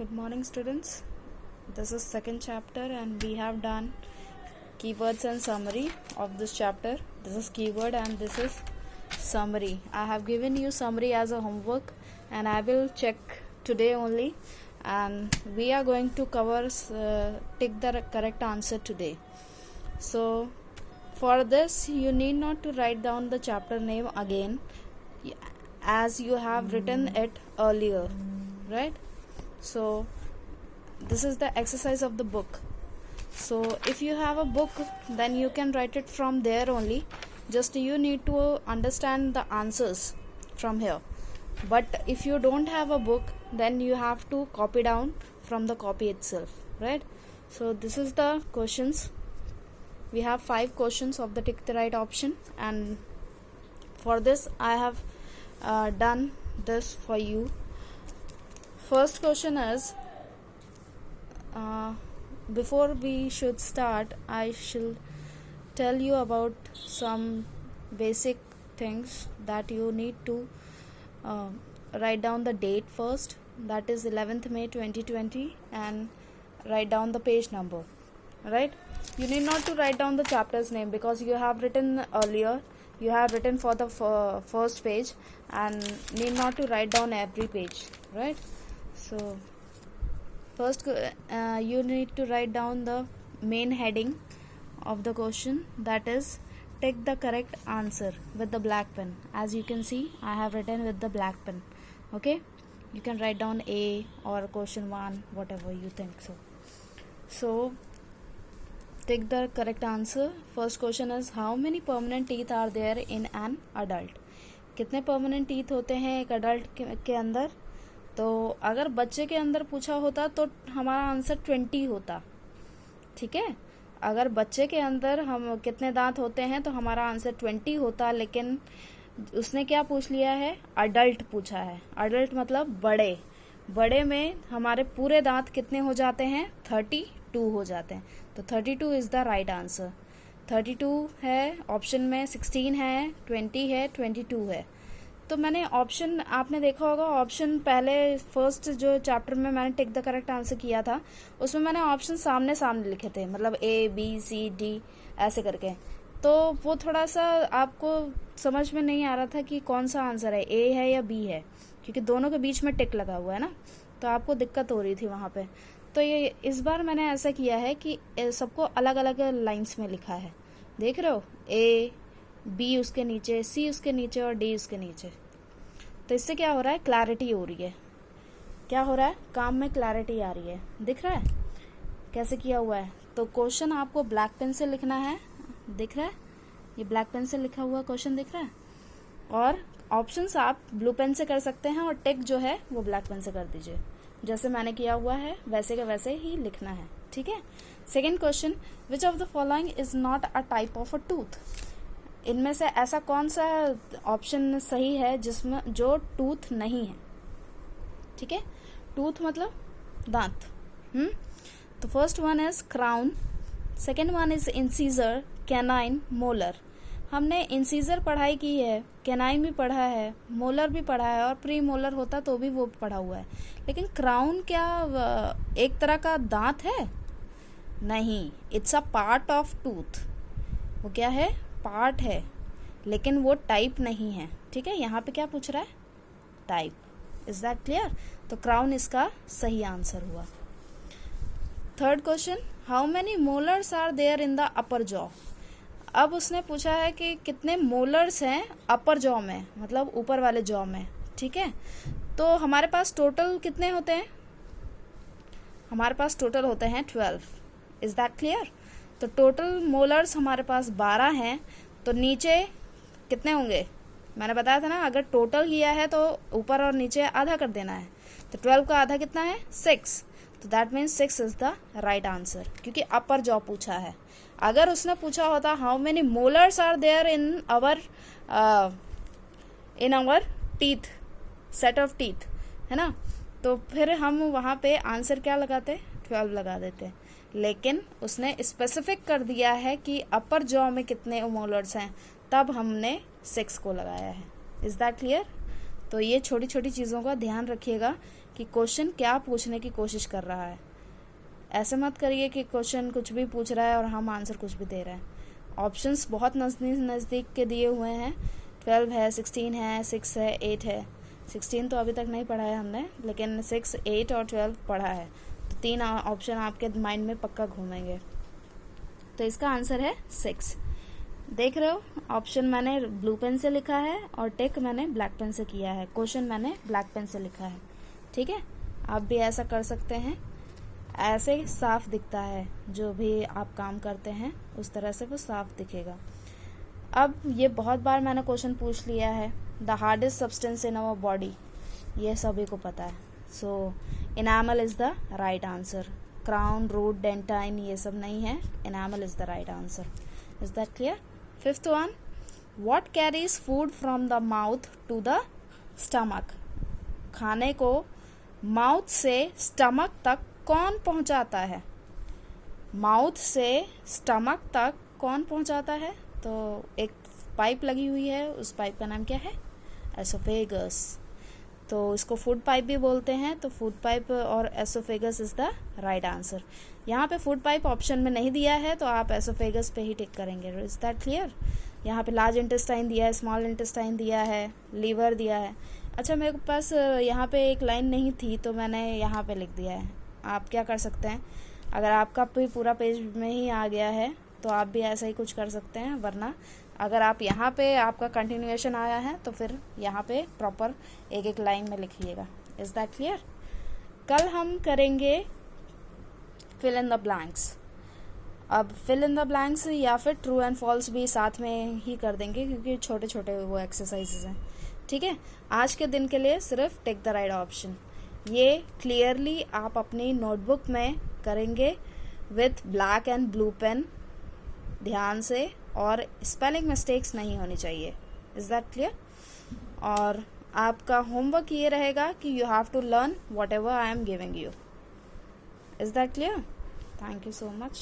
Good morning, students. This is second chapter and we have done keywords and summary of this chapter. This is keyword and this is summary. I have given you summary as a homework and I will check today only, and we are going to cover take the correct answer today. So for this you need not to write down the chapter name again as you have written it earlier, right? So this is the exercise of the book. So if you have a book, then you can write it from there only. Just you need to understand the answers from here. But if you don't have a book, then you have to copy down from the copy itself, right? So this is the questions. We have 5 questions of the tick the right option, and for this I have done this for you. First question is, before we should start, I shall tell you about some basic things that you need to write down the date first, that is 11th May 2020, and write down the page number, right? You need not to write down the chapter's name because you have written earlier, you have written for the first page and need not to write down every page, right? So first you need to write down the main heading of the question, that is take the correct answer with the black pen. As you can see, I have written with the black pen. Okay, you can write down A or question 1, whatever you think so. So take the correct answer. First question is, how many permanent teeth are there in an adult? कितने permanent teeth होते हैं एक adult के अंदर? तो अगर बच्चे के अंदर पूछा होता तो हमारा आंसर 20 होता, ठीक है? अगर बच्चे के अंदर हम कितने दांत होते हैं तो हमारा आंसर 20 होता, लेकिन उसने क्या पूछ लिया है? अडल्ट पूछा है. अडल्ट मतलब बड़े में हमारे पूरे दांत कितने हो जाते हैं? 32 हो जाते हैं. तो 32 इज द राइट आंसर. 32 है ऑप्शन में, 16 है, 20 है, 22 है. तो मैंने ऑप्शन, आपने देखा होगा ऑप्शन पहले फर्स्ट जो चैप्टर में मैंने टिक द करेक्ट आंसर किया था, उसमें मैंने ऑप्शन सामने सामने लिखे थे, मतलब A B C D ऐसे करके. तो वो थोड़ा सा आपको समझ में नहीं आ रहा था कि कौन सा आंसर है, A है या B है, क्योंकि दोनों के बीच में टिक लगा हुआ है ना, तो आपको दिक्कत हो रही थी वहाँ पे. तो ये इस बार मैंने ऐसा किया है कि सबको अलग अलग लाइन्स में लिखा है. देख रहे हो, A B उसके नीचे, C उसके नीचे और D उसके नीचे. तो इससे क्या हो रहा है? क्लैरिटी हो रही है. क्या हो रहा है? काम में क्लैरिटी आ रही है. दिख रहा है कैसे किया हुआ है? तो क्वेश्चन आपको ब्लैक पेन से लिखना है. दिख रहा है? ये ब्लैक पेन से लिखा हुआ क्वेश्चन दिख रहा है. और ऑप्शंस आप ब्लू पेन से कर सकते हैं और टिक जो है वो ब्लैक पेन से कर दीजिए. जैसे मैंने किया हुआ है वैसे के वैसे ही लिखना है, ठीक है? Second question, which of the following is not a type of a tooth? इनमें से ऐसा कौन सा ऑप्शन सही है जिसमें जो टूथ नहीं है? ठीक है, टूथ मतलब दांत. तो first one is crown, second one is incisor, canine, molar. हमने इंसीजर पढ़ाई की है, कैनाइन भी पढ़ा है, मोलर भी पढ़ा है, और प्री मोलर होता तो भी वो पढ़ा हुआ है. लेकिन क्राउन क्या एक तरह का दांत है? नहीं, it's a part of tooth. वो क्या है? पार्ट है, लेकिन वो टाइप नहीं है. ठीक है, यहाँ पे क्या पूछ रहा है? टाइप. Is that clear? तो क्राउन इसका सही आंसर हुआ. Third question, how many molars are there in the upper jaw? अब उसने पूछा है कि कितने मोलर्स हैं अपर जॉ में, मतलब ऊपर वाले जॉ में. ठीक है, तो हमारे पास टोटल कितने होते हैं? हमारे पास टोटल होते हैं 12. Is that clear? तो टोटल मोलर्स हमारे पास 12 हैं. तो नीचे कितने होंगे? मैंने बताया था ना, अगर टोटल किया है तो ऊपर और नीचे आधा कर देना है. तो 12 का आधा कितना है? 6. तो that means 6 is the right answer, क्योंकि अपर जॉ पूछा है. अगर उसने पूछा होता how many molars are there in our teeth, set of teeth, है ना, तो फिर हम वहाँ पे आंसर क्या लगाते? 12 लगा देते. लेकिन उसने स्पेसिफिक कर दिया है कि अपर जॉ में कितने मोलर्स हैं, तब हमने 6 को लगाया है. Is that clear? तो ये छोटी छोटी चीज़ों का ध्यान रखिएगा कि क्वेश्चन क्या पूछने की कोशिश कर रहा है। ऐसे मत करिए कि क्वेश्चन कुछ भी पूछ रहा है और हम आंसर कुछ भी दे रहे हैं। ऑप्शंस बहुत नज़दीक के दिए हुए हैं, 12 है, 16 है, 6 है, 8 है। 16 तो अभी तक नहीं पढ़ा है हमने, लेकिन 6, 8 और 12 पढ़ा है। तो 3 ऑप्शन आपके माइंड में पक्का घूमेंगे। तो इसका आंसर है 6। देख रहे हो, ऑप्शन मैंने ब्लू पेन से लिखा है और टिक मैंने ब्लैक पेन से किया है, क्वेश्चन मैंने ब्लैक पेन से लिखा है। ठीक है, आप भी ऐसा कर सकते हैं। ऐसे साफ दिखता है, जो भी आप काम करते हैं उस तरह से वो साफ दिखेगा। अब ये बहुत बार मैंने क्वेश्चन पूछ लिया है, the hardest substance in our body, ये सभी को पता है। So enamel is the right answer. Crown, root, dentine ये सब नहीं है, enamel is the right answer. Is that clear? 5th one, what carries food from the mouth to the stomach? खाने को माउथ से स्टमक तक कौन पहुंचाता है? माउथ से स्टमक तक कौन पहुंचाता है? तो एक पाइप लगी हुई है, उस पाइप का नाम क्या है? एसोफेगस। तो इसको फूड पाइप भी बोलते हैं। तो फूड पाइप और oesophagus is the right answer. यहाँ पे फूड पाइप ऑप्शन में नहीं दिया है, तो आप एसोफेगस पे ही टिक करेंगे। Is that clear? यहाँ पे लार्ज इंटेस्टाइन दिया है, स्मॉल इंटेस्टाइन दिया है, लीवर दिया है। अच्छा, मेरे पास यहाँ पे एक लाइन नहीं थी तो मैंने यहाँ पे लिख दिया है। आप क्या कर सकते हैं, अगर आपका भी पूरा पेज में ही आ गया है तो आप भी ऐसा ही कुछ कर सकते हैं, वरना अगर आप यहाँ पे आपका कंटिन्यूएशन आया है तो फिर यहाँ पे प्रॉपर एक एक लाइन में लिखिएगा। Is that clear? कल हम करेंगे फिल इन द ब्लैंक्स। अब फिल इन द ब्लैंक्स या फिर ट्रू एंड फॉल्स भी साथ में ही कर देंगे, क्योंकि छोटे छोटे वो एक्सरसाइजेज हैं। ठीक है, आज के दिन के लिए सिर्फ टेक द राइट ऑप्शन। ये क्लियरली आप अपनी नोटबुक में करेंगे with black and blue pen, ध्यान से, और स्पेलिंग मिस्टेक्स नहीं होनी चाहिए। Is that clear? और आपका होमवर्क ये रहेगा कि you have to learn whatever I am giving you. Is that clear? Thank you so much.